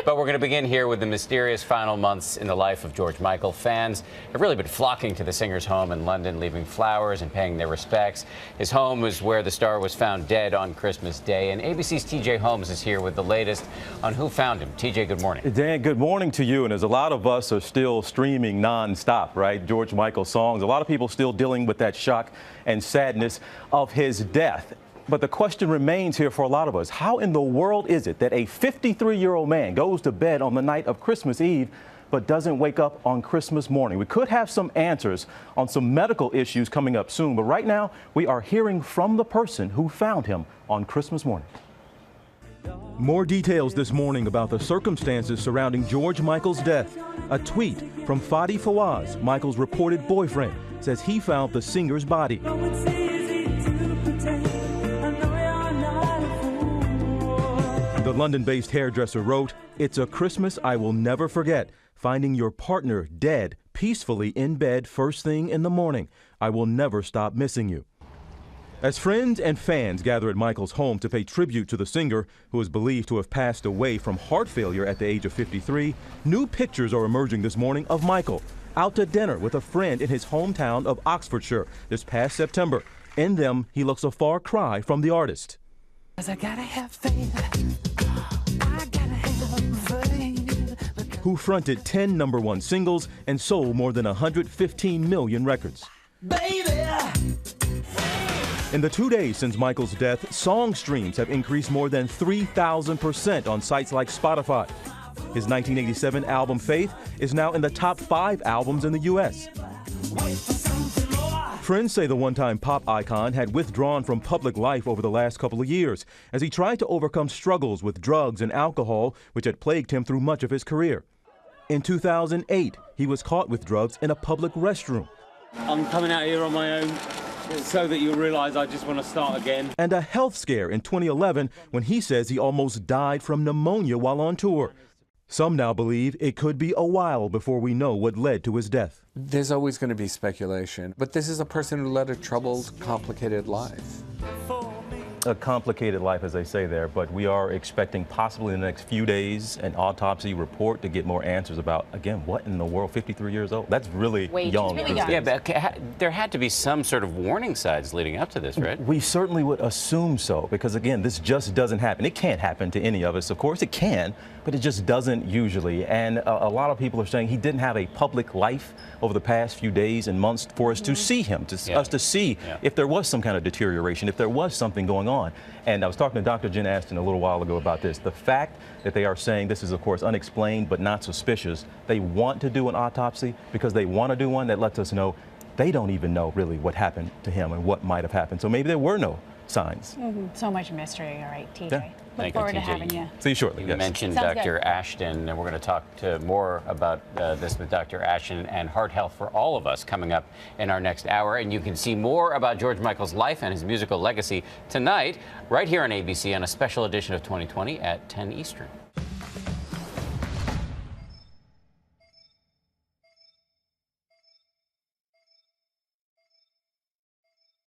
But we're going to begin here with the mysterious final months in the life of George Michael. Fans have really been flocking to the singer's home in London, leaving flowers and paying their respects. His home is where the star was found dead on Christmas Day. And ABC's TJ Holmes is here with the latest on who found him. TJ, good morning. Dan, good morning to you. And as a lot of us are still streaming nonstop, right? George Michael songs, a lot of people still dealing with that shock and sadness of his death. But the question remains here for a lot of us. How in the world is it that a 53-year-old man goes to bed on the night of Christmas Eve but doesn't wake up on Christmas morning? We could have some answers on some medical issues coming up soon, but right now we are hearing from the person who found him on Christmas morning. More details this morning about the circumstances surrounding George Michael's death. A tweet from Fadi Fawaz, Michael's reported boyfriend, says he found the singer's body. The London-based hairdresser wrote, "It's a Christmas I will never forget, finding your partner dead peacefully in bed first thing in the morning. I will never stop missing you." As friends and fans gather at Michael's home to pay tribute to the singer, who is believed to have passed away from heart failure at the age of 53, new pictures are emerging this morning of Michael out to dinner with a friend in his hometown of Oxfordshire this past September. In them, he looks a far cry from the artist. I gotta have faith. I gotta have faith. Who fronted 10 #1 singles and sold more than 115 million records. Baby. In the 2 days since Michael's death, song streams have increased more than 3,000% on sites like Spotify. His 1987 album Faith is now in the top 5 albums in the U.S. Friends say the one-time pop icon had withdrawn from public life over the last couple of years as he tried to overcome struggles with drugs and alcohol, which had plagued him through much of his career. In 2008, he was caught with drugs in a public restroom. I'm coming out here on my own so that you'll realize I just want to start again. And a health scare in 2011 when he says he almost died from pneumonia while on tour. Some now believe it could be a while before we know what led to his death. There's always going to be speculation, but this is a person who led a troubled, complicated life. A complicated life, as they say there, but we are expecting possibly in the next few days an autopsy report to get more answers about, again, what in the world, 53 years old? That's really young. Really young. Yeah, but there had to be some sort of warning signs leading up to this, right? We certainly would assume so, because again, this just doesn't happen. It can't happen to any of us. Of course it can, but it just doesn't usually. And a lot of people are saying he didn't have a public life over the past few days and months for us to see him, us to see if there was some kind of deterioration, if there was something going on. And I was talking to Dr. Jen Aston a little while ago about this. The fact that they are saying this is, of course, unexplained but not suspicious, they want to do an autopsy because they want to do one that lets us know they don't even know really what happened to him and what might have happened. So maybe there were no signs. So much mystery. All right, TJ. Yeah. Look forward to having you. See you shortly. You mentioned Sounds Dr. good. Ashton, and we're going to talk more about this with Dr. Ashton and heart health for all of us coming up in our next hour. And you can see more about George Michael's life and his musical legacy tonight, right here on ABC on a special edition of 2020 at 10 Eastern.